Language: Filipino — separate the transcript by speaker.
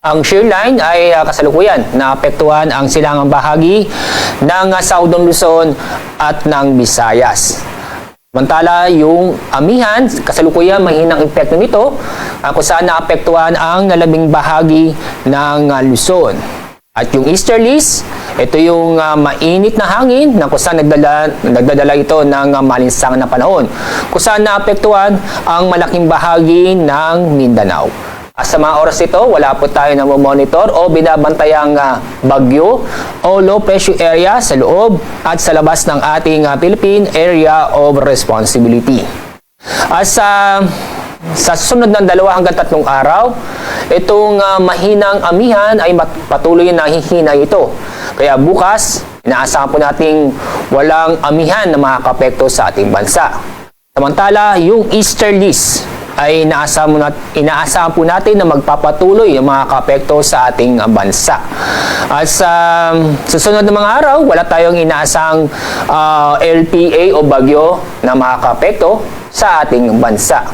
Speaker 1: Ang shear line ay kasalukuyan naapektuhan ang silangang bahagi ng Southern Luzon at ng Visayas. Samantala, yung amihan, kasalukuyan mahinang epekto nito kung saan naapektuhan ang nalabing bahagi ng Luzon. At yung easterlies, ito yung mainit na hangin na kung saan nagdadala ito ng malinsangan na panahon. Kung saan naapektuhan ang malaking bahagi ng Mindanao. Sa mga oras ito, wala po tayo na monitor o binabantayang bagyo o low pressure area sa loob at sa labas ng ating Philippine Area of Responsibility. Sa susunod ng 2 hanggang 3 araw, itong mahinang amihan ay patuloy na hihina ito. Kaya bukas, inaasahan po nating walang amihan na makakapekto sa ating bansa. Samantala, yung easterlies ay inaasahan po natin na magpapatuloy ang mga kapekto sa ating bansa. At sa susunod na mga araw, wala tayong inaasahang LPA o bagyo na makakapekto sa ating bansa.